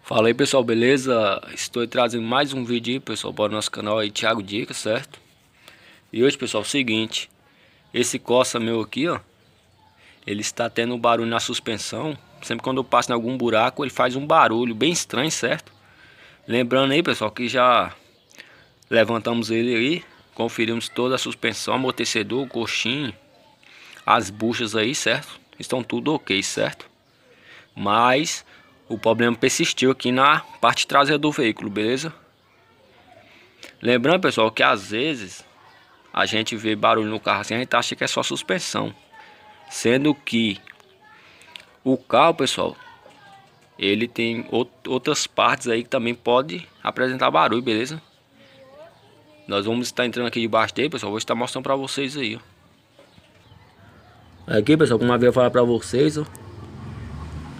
Fala aí pessoal, beleza? Estou trazendo mais um vídeo aí pessoal para o nosso canal aí, Thiago Dicas, certo? E hoje pessoal, é o seguinte, esse Corsa meu aqui ó, ele está tendo um barulho na suspensão. Sempre quando eu passo em algum buraco ele faz um barulho bem estranho, certo? Lembrando aí pessoal que já levantamos ele aí, conferimos toda a suspensão, amortecedor, coxinha, as buchas aí, certo? Estão tudo ok, certo? Mas o problema persistiu aqui na parte traseira do veículo, beleza? Lembrando pessoal que às vezes a gente vê barulho no carro assim, a gente acha que é só suspensão, sendo que o carro pessoal, ele tem outras partes aí que também pode apresentar barulho, beleza? Nós vamos estar entrando aqui debaixo dele pessoal, vou estar mostrando pra vocês aí ó. Aqui pessoal, como eu havia falado pra vocês ó,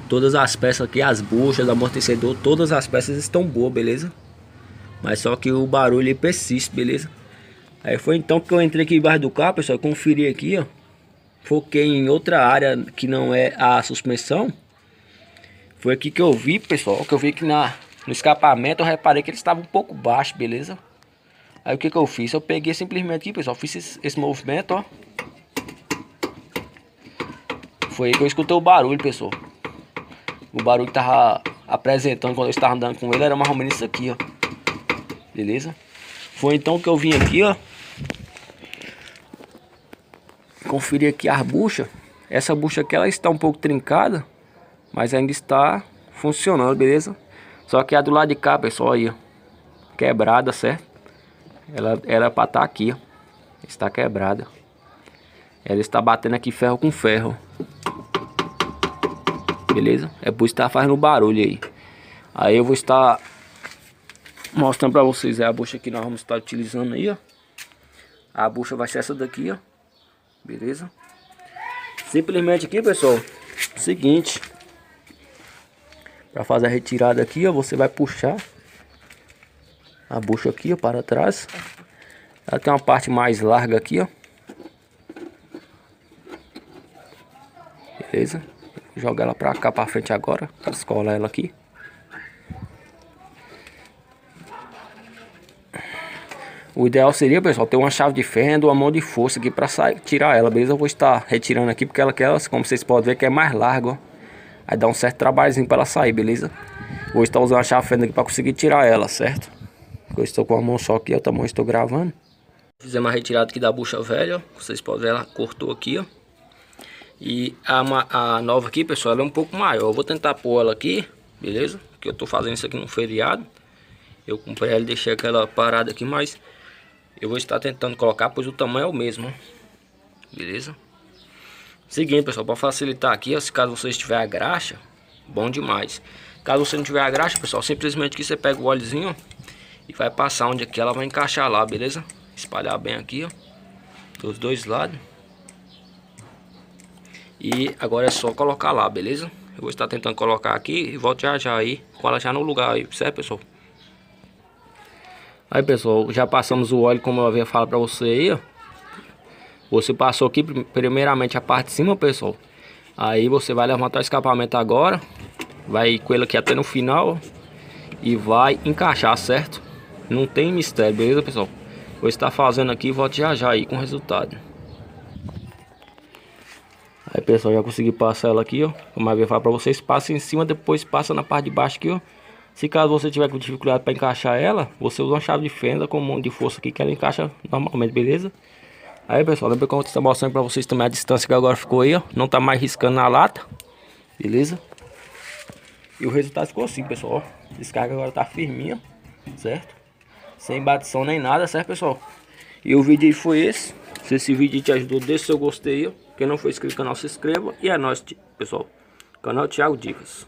todas as peças aqui, as buchas, amortecedor, todas as peças estão boas, beleza? Mas só que o barulho ele persiste, beleza? Aí foi então que eu entrei aqui embaixo do carro, pessoal, conferi aqui, ó. Foquei em outra área que não é a suspensão. Foi aqui que eu vi, pessoal, que eu vi que no escapamento eu reparei que ele estava um pouco baixo, beleza? Aí o que que eu fiz? Eu peguei simplesmente aqui, pessoal, fiz esse movimento, ó. Foi aí que eu escutei o barulho, pessoal. O barulho que tava apresentando quando eu estava andando com ele era mais ou menos isso aqui, ó. Beleza? Foi então que eu vim aqui, ó. Conferir aqui as buchas. Essa bucha aqui ela está um pouco trincada, mas ainda está funcionando, beleza? Só que a do lado de cá, pessoal, aí, ó, quebrada, certo? Ela era para estar aqui, ó. Está quebrada. Ela está batendo aqui ferro com ferro. Beleza? É por isso que tá fazendo barulho aí. Aí eu vou estar mostrando para vocês a bucha que nós vamos estar utilizando aí, ó. A bucha vai ser essa daqui, ó. Beleza? Simplesmente aqui, pessoal, seguinte, para fazer a retirada aqui, ó, você vai puxar a bucha aqui, ó, para trás. Ela tem uma parte mais larga aqui, ó. Beleza? Joga ela para cá, para frente agora, escola ela aqui. O ideal seria, pessoal, ter uma chave de fenda ou uma mão de força aqui para tirar ela, beleza? Eu vou estar retirando aqui porque ela quer, como vocês podem ver, que é mais larga, ó. Aí dá um certo trabalhozinho para ela sair, beleza? Vou estar usando a chave de fenda aqui para conseguir tirar ela, certo? Eu estou com a mão só aqui, ó, o tamanho estou gravando. Fizemos a retirada aqui da bucha velha, ó. Vocês podem ver, ela cortou aqui, ó. E a nova aqui, pessoal, ela é um pouco maior. Eu vou tentar pôr ela aqui, beleza? Porque eu tô fazendo isso aqui no feriado. Eu comprei ela e deixei aquela parada aqui, mas eu vou estar tentando colocar, pois o tamanho é o mesmo, ó. Beleza? Seguinte, pessoal, para facilitar aqui, ó, se caso você tiver a graxa, bom demais. Caso você não tiver a graxa, pessoal, simplesmente aqui você pega o óleozinho, ó, e vai passar onde aqui ela vai encaixar lá, beleza? Espalhar bem aqui, ó, dos dois lados. E agora é só colocar lá, beleza? Eu vou estar tentando colocar aqui e volto já já aí, com ela já no lugar aí, certo, pessoal? Aí, pessoal, já passamos o óleo como eu havia falado pra você aí, ó. Você passou aqui primeiramente a parte de cima, pessoal. Aí você vai levantar o escapamento agora, vai com ele aqui até no final, ó, e vai encaixar, certo? Não tem mistério, beleza, pessoal? Vou estar fazendo aqui e volto já já aí com o resultado. Aí, pessoal, já consegui passar ela aqui, ó. Como eu havia falado pra vocês, passa em cima, depois passa na parte de baixo aqui, ó. Se caso você tiver com dificuldade para encaixar ela, você usa uma chave de fenda com mão de força aqui que ela encaixa normalmente, beleza? Aí, pessoal, lembra que eu estou mostrando para vocês também a distância que agora ficou aí, ó. Não tá mais riscando na lata, beleza? E o resultado ficou assim, pessoal, ó. A descarga agora tá firminha, certo? Sem batição nem nada, certo, pessoal? E o vídeo aí foi esse. Se esse vídeo te ajudou, deixa seu gostei, ó. Quem não for inscrito no canal, se inscreva. E é nóis, pessoal. Canal Thiago Dicas.